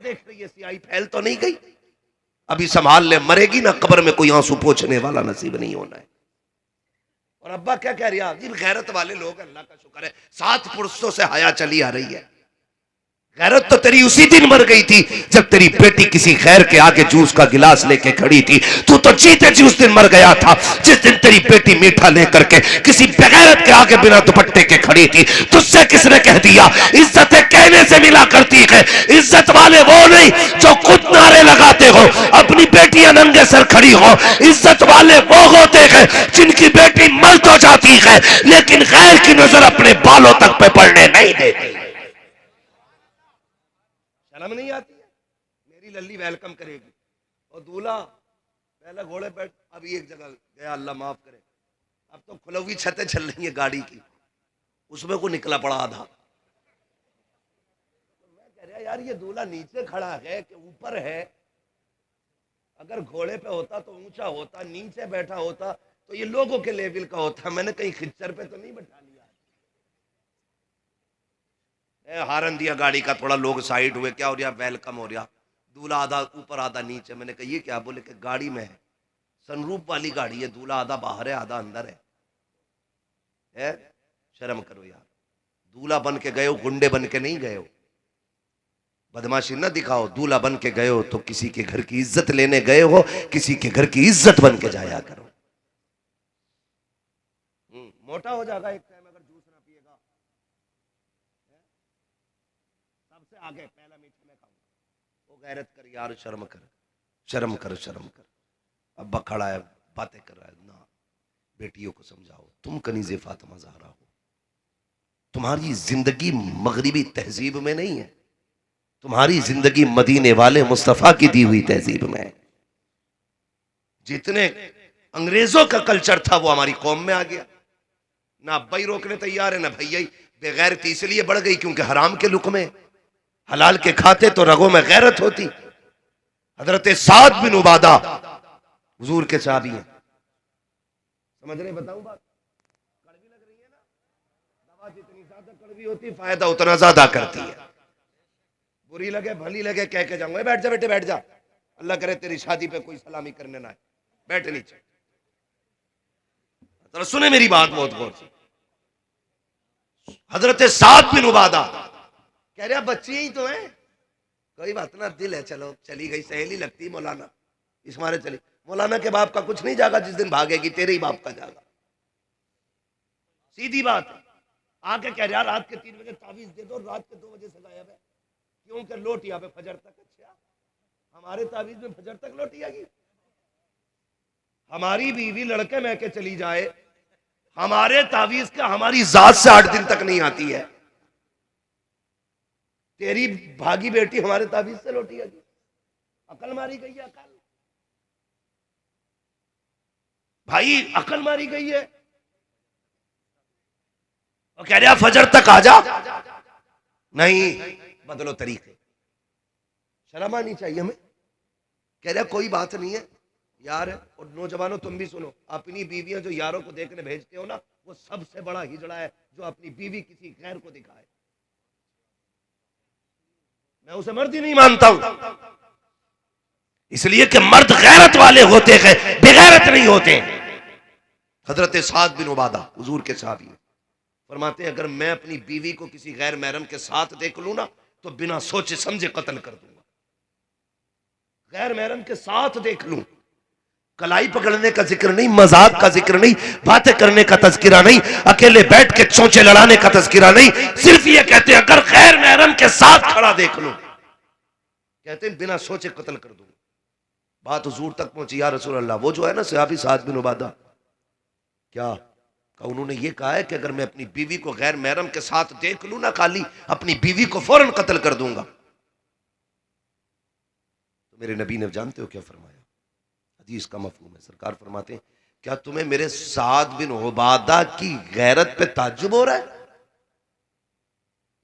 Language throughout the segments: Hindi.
देख रही है सियाही फैल तो नहीं गई, अभी संभाल ले, मरेगी ना कब्र में कोई आंसू पोंछने वाला नसीब नहीं होना है। और अब्बा क्या कह रही है, गैरत वाले लोग, अल्लाह का शुक्र है 7 पुरुषों से हया चली आ रही है। गैरत तो तेरी उसी दिन मर गई थी जब तेरी बेटी किसी खैर के आगे जूस का गिलास लेके खड़ी थी। तू तो जीते जी उस दिन मर गया था जिस दिन तेरी बेटी मीठा लेकर के किसी बेगैरत के आगे बिना दुपट्टे के खड़ी थी। तुझसे किसने कह दिया इज्जतें कहने से मिला करती है? इज्जत वाले वो नहीं जो खुद नारे लगाते हो, अपनी बेटियां नंगे सर खड़ी हो। इज्जत वाले वो होते हैं जिनकी बेटी मर तो जाती है लेकिन गैर की नजर अपने बालों तक पे पड़ने नहीं देती। शर्म नहीं आती है? मेरी लल्ली वेलकम करेगी और दूल्हा पहले घोड़े बैठ, अभी एक जगह गया, अल्लाह माफ करे, अब तो खुलवी छतें चल रही है गाड़ी की, उसमें को निकला पड़ा आधा। तो मैं कह रहा यार ये दूल्हा नीचे खड़ा है कि ऊपर है? अगर घोड़े पे होता तो ऊंचा होता, नीचे बैठा होता तो ये लोगों के लेवल का होता। मैंने कहीं खिच्चर पे तो नहीं बैठा लिया। हारन दिया गाड़ी का, थोड़ा लोग साइड हुए, क्या हो रहा, वेलकम हो रहा, दूल्हा आधा ऊपर आधा नीचे। मैंने कहा ये क्या? बोले कि गाड़ी में है, सनरूफ वाली गाड़ी है, दूल्हा आधा बाहर है आधा अंदर है? शर्म करो यार, दूल्हा बन के गए हो, गुंडे बन के नहीं गए हो। बदमाशी ना दिखाओ, दूल्हा बन के गए हो तो किसी के घर की इज्जत लेने गए हो, किसी के घर की इज्जत बन के जाया करो। मोटा हो जाएगा एक टाइम अगर जूस ना पिएगा। सबसे आगे पहला मीठा मैं खाऊंगा। वो गैरत कर यार, शर्म कर, शर्म कर, शर्म कर। अब्बा खड़ा है बातें कर रहा है ना, बेटियों को समझाओ, तुम कनीज़े फातिमा ज़हरा हो, तुम्हारी जिंदगी मगरिबी तहजीब में नहीं है, तुम्हारी जिंदगी मदीने वाले मुस्तफा की दी हुई तहजीब में है। जितने अंग्रेजों का कल्चर था वो हमारी कौम में आ गया। ना अब्बा ही रोकने तैयार है ना भैया ही। बेगैरती इसलिए बढ़ गई क्योंकि हराम के लुक़मे, हलाल के खाते तो रगों में गैरत होती। हजरत साद बिन उबादा हुजूर के सहाबी हैं, समझ रहे? बताऊं बात, कड़वी लग रही है ना, दवा जितनी ज्यादा कड़वी होती फायदा उतना ज्यादा करती है। बुरी लगे भली लगे कह के जाऊंगा, बैठ जा बेटे बैठ जा, अल्लाह करे तेरी शादी पे कोई सलामी करने ना आए, बैठ नीचे। तो सुने मेरी बात बहुत गौर से। हजरत साद बिन उबादा कह रहे बच्ची ही तो है, कोई बात ना, दिल है, चलो चली गई, सहेली लगती मौलाना, इस मारे चली। मौलाना के बाप का कुछ नहीं जागा, जिस दिन भागेगी तेरे ही बाप का जागा, सीधी बात है। आके कह रहा रात के 3 बजे तावीज दे दो, रात के 2 बजे से गायब है, क्योंकि लोट यहाँ पे फजर तक। अच्छा, हमारे तावीज में फजर तक लोटी आएगी? हमारी बीवी लड़के में के चली जाए, हमारे तावीज का हमारी जात से 8 दिन तक नहीं आती है। तेरी भागी बेटी हमारे तावीज से लोटी आएगी? अकल मारी गई है, अकल भाई, अकल मारी गई है। और कह रहा फजर तक आ जा, नहीं बदलो तरीके, शर्म आनी चाहिए हमें। कह रहा कोई बात नहीं है यार। और नौजवानों तुम भी सुनो, अपनी बीवियां जो यारों को देखने भेजते हो ना, वो सबसे बड़ा हिजड़ा है जो अपनी बीवी किसी गैर को दिखाए। मैं उसे मर्द ही नहीं मानता हूं, इसलिए कि मर्द गैरत वाले होते हैं, बेगैरत नहीं होते। हजरत साद बिन उबादा हुजूर के सहाबी फरमाते हैं अगर मैं अपनी बीवी को किसी गैर महरम के साथ देख लूं ना तो बिना सोचे समझे कत्ल कर दूंगा। गैर महरम के साथ देख लूं, कलाई पकड़ने का जिक्र नहीं, मजाक का जिक्र नहीं, बातें करने का तज़किरा नहीं, अकेले बैठ के चोंचे लड़ाने का तज़किरा नहीं, सिर्फ ये कहते हैं अगर गैर महरम के साथ खड़ा देख लूं, कहते हैं बिना सोचे कत्ल कर दूंगा। बात हुजूर तक पहुंची, या रसूल अल्लाह, वो जो है ना सहाबी साद बिन उबादा, क्या उन्होंने ये कहा है कि अगर मैं अपनी बीवी को गैर महरम के साथ देख लूं ना, खाली अपनी बीवी को फौरन कत्ल कर दूंगा। तो मेरे नबी ने जानते हो क्या फरमाया? हदीस का मफहूम है, सरकार फरमाते हैं क्या तुम्हें मेरे साद बिन उबादा की गैरत पे ताज्जुब हो रहा है?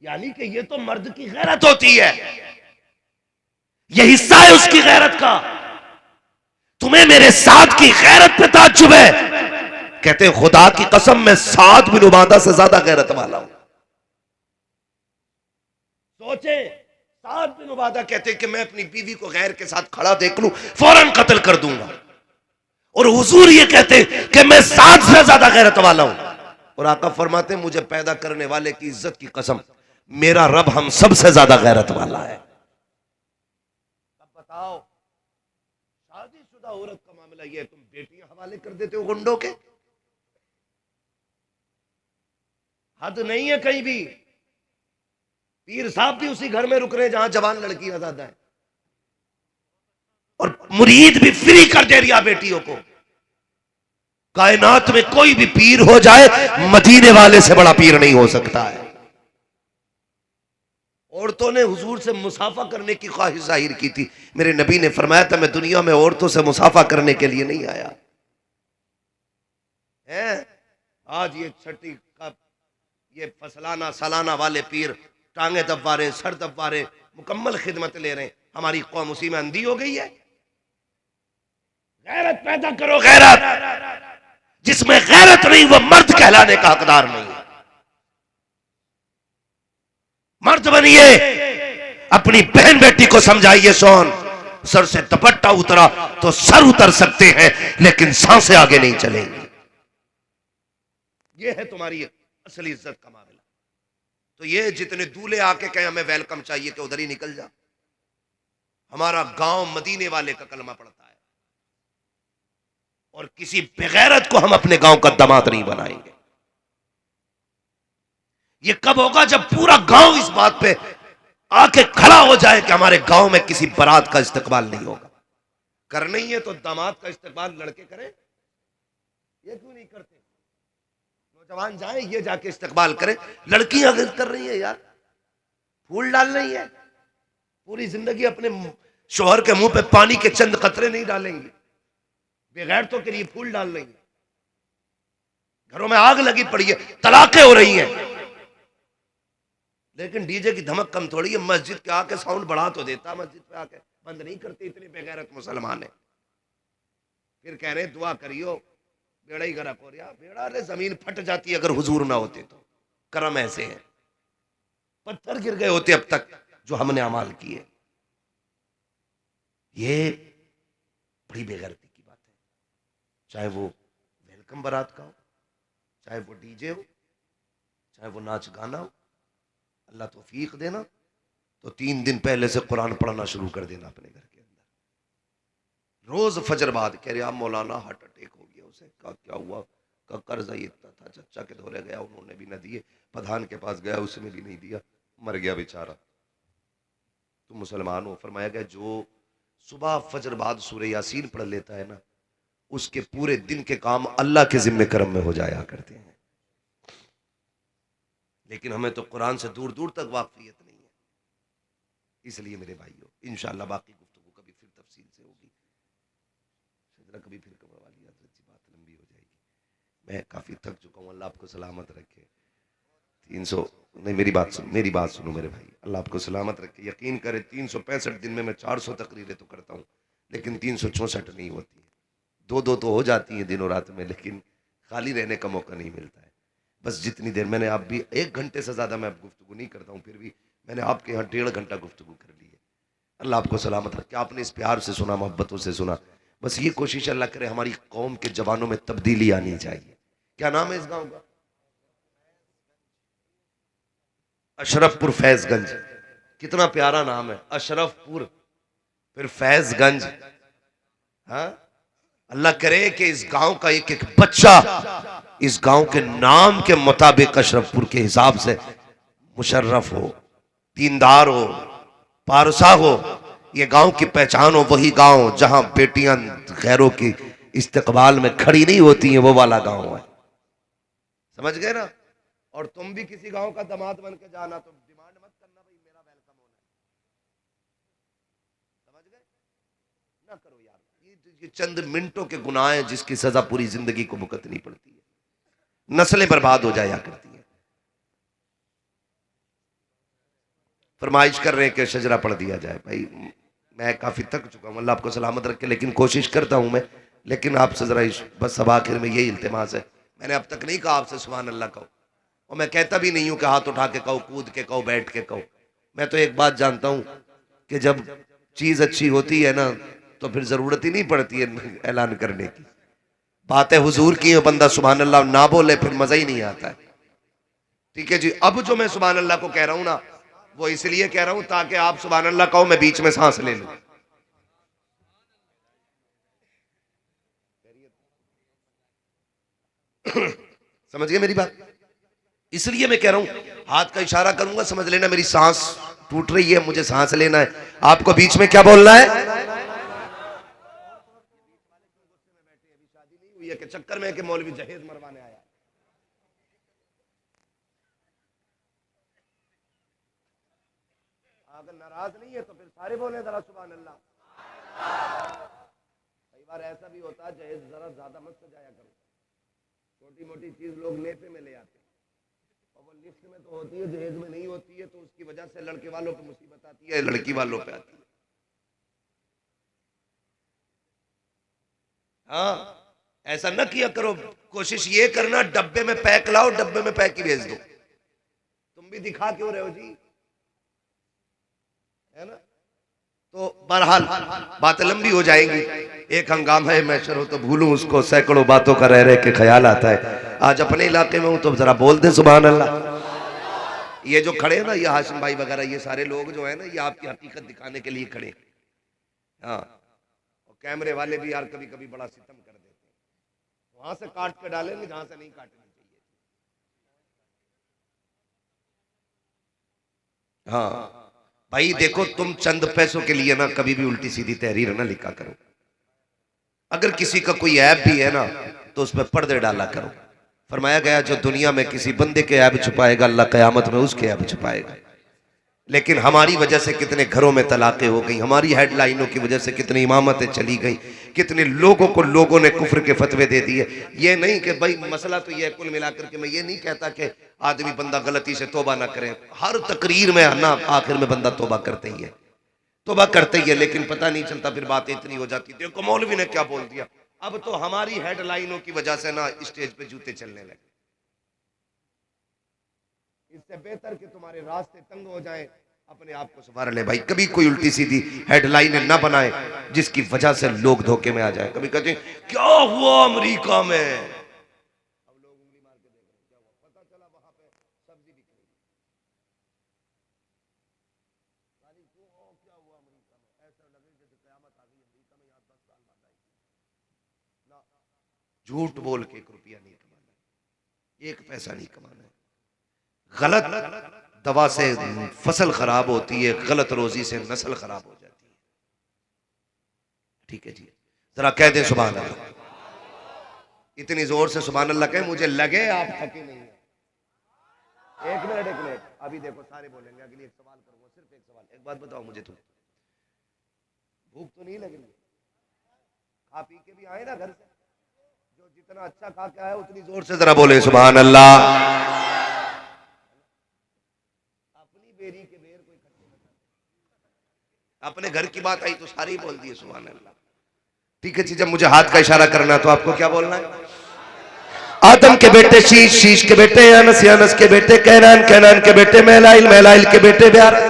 यानी कि ये तो मर्द की गैरत होती है, ये हिस्सा है उसकी गैरत का, तुम्हें मेरे साद की गैरत पे ताज्जुब है? कहते हैं खुदा की कसम मैं साद बिन उबादा से ज्यादा गैरत वाला हूं। सोचे साद बिन उबादा कहते कि मैं अपनी बीवी को गैर के साथ खड़ा देख लूं फौरन कत्ल कर दूंगा। और हुजूर ये कहते कि मैं साद से ज्यादा गैरत वाला हूं। और आका फरमाते मुझे पैदा करने वाले की इज्जत की कसम, मेरा रब हम सबसे ज्यादा गैरत वाला है। अब बताओ, शादीशुदा औरत का मामला यह तुम बेटियां हवाले कर देते हो गुंडों के। हद नहीं है कहीं भी। पीर साहब भी उसी घर में रुक रहे हैं जहां जवान लड़कियां ज्यादा है, और मुरीद भी फ्री कर दे रिया बेटियों को। कायनात में कोई भी पीर हो जाए, मदीने वाले से बड़ा पीर नहीं हो सकता है। औरतों ने हुजूर से मुसाफा करने की ख्वाहिश जाहिर की थी। मेरे नबी ने फरमाया था मैं दुनिया में औरतों से मुसाफा करने के लिए नहीं आया है। आज ये छठी का ये फसलाना सालाना वाले पीर टांगे दबा रहे, सर दबा रहे, मुकम्मल खिदमत ले रहे हैं। हमारी कौम उसी में अंधी हो गई है। गैरत पैदा करो, गैरत। जिसमें गैरत नहीं वो मर्द कहलाने का हकदार नहीं है। मर्द बनिए, अपनी बहन बेटी को समझाइए। सोन सर से दुपट्टा उतरा तो सर उतर सकते हैं, लेकिन सांसें आगे नहीं चलेंगी। यह है तुम्हारी असली इज्जत का मामला। तो ये जितने दूल्हे आके कहे हमें वेलकम चाहिए कि उधर ही निकल जा। हमारा गांव मदीने वाले का कलमा पड़ता है, और किसी बेगैरत को हम अपने गांव का दामाद नहीं बनाएंगे। ये कब होगा? जब पूरा गांव इस बात पे आके खड़ा हो जाए कि हमारे गांव में किसी बारात का इस्तकबाल नहीं होगा। करना ही है तो दामाद का इस्तकबाल लड़के करें, ये क्यों नहीं करते? नौजवान जाए, ये जाके इस्तकबाल करें। लड़कियां कर रही है यार, फूल डाल रही है, पूरी जिंदगी अपने शोहर के मुंह पे पानी के चंद कतरे नहीं डालेंगी, बेगैरतों के लिए फूल डाल रही है। घरों में आग लगी पड़ी है, तलाकें हो रही हैं, लेकिन डीजे की धमक कम थोड़ी है। मस्जिद के आके साउंड बढ़ा तो देता, मस्जिद पे आके बंद नहीं करते। इतने बेगैरत मुसलमान है। फिर कह रहे दुआ करियो बेड़ा ही गरक हो रहा। बेड़ा रे जमीन फट जाती अगर हुजूर ना होते तो। करम ऐसे है, पत्थर गिर गए होते अब तक जो हमने अमाल किए। ये बड़ी बेगैरती की बात है। चाहे वो वेलकम बारात का हो, चाहे वो डीजे हो, चाहे वो नाच गाना हो। अल्लाह तौफीक देना तो 3 दिन पहले से कुरान पढ़ना शुरू कर देना अपने घर के अंदर। रोज फजर बाद कह रहे मौलाना हार्ट अटैक हो गया। उसे का क्या हुआ? का कर्जा इतना था, चचा के धोरे गया, उन्होंने भी ना दिए, प्रधान के पास गया, उसने भी नहीं दिया, मर गया बेचारा। तुम मुसलमान हो। फरमाया गया जो सुबह फजर बाद सूरह यासीन पढ़ लेता है ना, उसके पूरे दिन के काम अल्लाह के जिम्मे करम में हो जाया करते हैं। लेकिन हमें तो कुरान से दूर दूर तक वाकफियत नहीं है। इसलिए मेरे भाइयों, इंशाअल्लाह बाकी गुफ्तगू कभी फिर तफसील से होगी। कभी फिर कमर वाली बात लंबी हो जाएगी। मैं काफ़ी थक चुका हूँ। अल्लाह आपको सलामत रखे। 300 नहीं, मेरी बात सुनो मेरे भाई। अल्लाह आपको सलामत रखे। यकीन करे 365 दिन में मैं 400 तकरीरें तो करता हूँ, लेकिन 364 नहीं होती है। 2-2 तो हो जाती हैं दिनों रात में, लेकिन खाली रहने का मौका नहीं मिलता है। बस जितनी देर मैंने आप भी 1 घंटे से ज़्यादा मैं गुफ्तगू नहीं करता हूँ, फिर भी मैंने आपके यहाँ 1.5 घंटा गुफ्तगू कर ली है। अल्लाह आपको सलामत रखे। आपने इस प्यार से सुना, मोहब्बतों से सुना। बस ये कोशिश अल्लाह करे हमारी कौम के जवानों में तब्दीली आनी चाहिए। क्या नाम है इस गाँव का? अशरफपुर फैजगंज। कितना प्यारा नाम है, अशरफपुर फिर फैजगंज। हाँ, अल्लाह करे कि इस गांव का एक एक बच्चा इस गांव के नाम के मुताबिक अशरफपुर के हिसाब से मुशर्रफ हो, दीनदार हो, पारसा हो। ये गांव की पहचान हो, वही गांव जहां बेटियां गैरों की इस्तकबाल में खड़ी नहीं होती हैं, वो वाला गांव है। समझ गए ना? और तुम भी किसी गांव का दामाद बन के जाना तो डिमांड मत करना भाई मेरा वेलकम होना है। समझ गए ना? करो यार। ये चंद मिनटों के गुनाह हैं जिसकी सजा पूरी जिंदगी को भुगतनी पड़ती है। नस्लें बर्बाद हो जाया करती हैं। फरमाइश कर रहे हैं कि शजरा पढ़ दिया जाए। भाई मैं काफी थक चुका हूं, अल्लाह आपको सलामत रखे, लेकिन कोशिश करता हूं मैं। लेकिन आपसे जरा बस अब आखिर में यही इल्तिमास है। मैंने अब तक नहीं कहा आपसे सुभान अल्लाह कहो, और मैं कहता भी नहीं हूं कि हाथ उठा के कहो, कूद के कहो, बैठ के कहो। मैं तो एक बात जानता हूं कि जब चीज अच्छी होती है ना तो फिर जरूरत ही नहीं पड़ती है ऐलान करने की। बातें हुजूर की है, बंदा सुभान अल्लाह ना बोले फिर मजा ही नहीं आता है। ठीक है जी। अब जो मैं सुभान अल्लाह को कह रहा हूं ना, वो इसलिए कह रहा हूं ताकि आप सुभान अल्लाह कहो, मैं बीच में सांस ले लूं। समझ गए मेरी बात? इसलिए मैं कह रहा हूं, हाथ का इशारा करूंगा समझ लेना मेरी सांस टूट रही है, मुझे सांस लेना है। आपको बीच में क्या बोलना है? शादी नहीं हुई है कि चक्कर में कि मौलवी जहेज मरवाने आया। अगर नाराज नहीं है तो फिर सारे बोले जरा सुभान अल्लाह। कई बार ऐसा भी होता है जहेज जरा ज्यादा मत सजाया करो, छोटी मोटी चीज लोग नेफे में ले आते हैं और वो लिफ्ट में तो होती है, जहेज में नहीं होती है, तो उसकी वजह से लड़के वालों पे मुसीबत आती है, लड़की वालों पे आती है। हाँ, ऐसा न किया करो। कोशिश ये करना डब्बे में पैक लाओ, डब्बे में पैक ही भेज दो। तुम भी दिखा क्यों रहे हो जी, है ना? तो बहरहाल बात लंबी हो जाएगी। एक हंगामा है, मैं शरो तो भूलूं उसको, सैकड़ों बातों का रह रह के ख्याल आता है। आज अपने इलाके में हूं तो जरा बोल दे सुभान अल्लाह। ये जो खड़े हैं ना, ये हाशिम भाई वगैरह, ये सारे लोग जो है ना, ये आपकी हकीकत दिखाने के लिए खड़े। हाँ, और कैमरे वाले भी यार कभी कभी बड़ा सितम कर देते हैं। वहां से काट के डालेंगे जहां से नहीं काटनी चाहिए। हाँ भाई देखो, तुम चंद पैसों के लिए ना कभी भी उल्टी सीधी तहरीर ना लिखा करो। अगर किसी का कोई ऐब भी है ना तो उस पर पर्दे डाला करो। फरमाया गया जो दुनिया में किसी बंदे के ऐब छुपाएगा, अल्लाह कयामत में उसके ऐब छुपाएगा। लेकिन हमारी वजह से कितने घरों में तलाकें हो गई, हमारी हेडलाइनों की वजह से कितनी इमामतें चली गई, कितने लोगों ने कुफ्र के फतवे दे दिए। ये नहीं कि भाई मसला तो ये कुल मिलाकर के मैं ये नहीं कहता कि आदमी बंदा गलती से तौबा ना करे। हर तकरीर में ना आखिर में बंदा तौबा करते ही है, तौबा करते ही है, लेकिन पता नहीं चलता, फिर बातें इतनी हो जाती। देखो मौलवी ने क्या बोल दिया। अब तो हमारी हेडलाइनों की वजह से ना स्टेज पे जूते चलने लगे। इससे बेहतर कि तुम्हारे रास्ते तंग हो जाएं, अपने आप को संवार ले भाई। कभी कोई उल्टी सीधी हेडलाइनें ना बनाए जिसकी वजह से लोग धोखे में आ जाए। कभी कहते हैं क्या हुआ अमेरिका में, अब लोग उंगली मार के देख रहे हैं क्या हुआ, पता चला वहां पे सब्जी बिक रही है। क्या हुआ अमेरिका में, ऐसा लगे जैसे कयामत आ गई अमेरिका में, यहाँ 10 साल बाद आएगी ना। झूठ बोल के 1 रुपया नहीं कमाना है, 1 पैसा नहीं कमाना है। गलत दवा से फसल खराब होती है, गलत रोजी से नस्ल खराब हो जाती है। ठीक है जी, जरा कह दे सुभान अल्लाह। इतनी जोर से सुभान अल्लाह कहे मुझे लगे आप थके नहीं है। 1 मिनट अभी देखो सारे बोलेंगे। अगली एक सवाल करूंगा, सिर्फ एक सवाल। एक बात बताओ मुझे, तुम भूख तो नहीं लगी? खा पी के भी आए ना घर से, जो जितना अच्छा खा के आया उतनी जोर से जरा बोले सुभान अल्लाह। अपने घर की बात आई तो सारी ही बोल दिए सुभान अल्लाह। ठीक है जी, जब मुझे हाथ का इशारा करना तो आपको क्या बोलना है? आदम के बेटे शीश, शीश के बेटे अनस, अनस के बेटे कैनान, कैनान के बेटे महलाइल, महलाइल के बेटे ब्यार,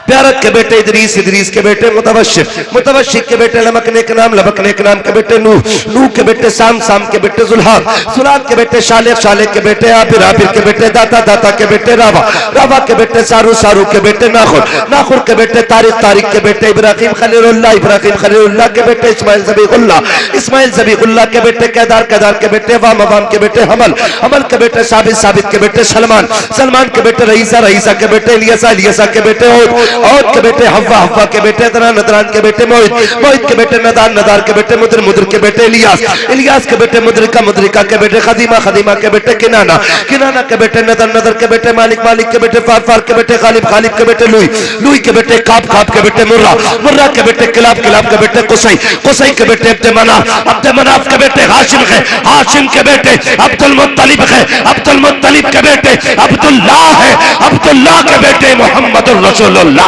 प्यारत के बेटे इदरीस, इदरीस के बेटे मुतवशिर, मुतवशिर के बेटे लमकने के नाम, लमकने के नाम के बेटे नूह, नूह के बेटे साम, साम के बेटे जुल्हार, जुल्हार के बेटे शालेक, शालेक के बेटे आबिर, आबिर के बेटे दाता, दाता के बेटे रावा, रावा के बेटे सारू, सारू के बेटे नाखुर, नाखुर के बेटे तारिक, तारिक के बेटे इब्राहिम खलीलुल्लाह, इब्राहिम खलीलुल्लाह के बेटे इस्माइल ज़बीहुल्लाह, इस्माइल ज़बीहुल्लाह के बेटे केदार, केदार के बेटे वाम, वाम के बेटे हमल, हमल के बेटे साबित, साबित के बेटे सलमान, सलमान के बेटे रईसा, रईसा के बेटे इलियासा, इलियासा के बेटे औद के बेटे हव्वा, हव्वा के बेटे नदरान, नदरान के बेटे मोहित, मोहित के बेटे नदार, नदार के बेटे मुद्र, मुद्र के बेटे इलियास, इलियास के बेटे मुद्रिका, मुद्रिका के बेटे खदीमा, खदीमा के बेटे किनाना, किनाना के बेटे नदर, नदर के बेटे मालिक, मालिक के बेटे फार, फार के बेटे गालिब, गालिब के बेटे लुई, लुई के बेटे काब, काब के बेटे मुर्रा, मुर्रा के बेटे किलाब, किलाब के बेटे कुसई, कुसई के बेटे अब्द मनाफ, अब्द मनाफ के बेटे हाशिम है, हाशिम के बेटे अब्दुल मुत्तलिब है, अब्दुल मुत्तलिब के बेटे अब्दुल्लाह है, अब्दुल्लाह के बेटे मोहम्मदुर रसूलुल्लाह।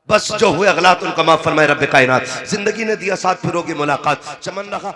बस जो हुए अगलात उनका माफ फरमाए रब्बे कायनात। जिंदगी ने दिया साथ, फिर होगी मुलाकात। चमन रखा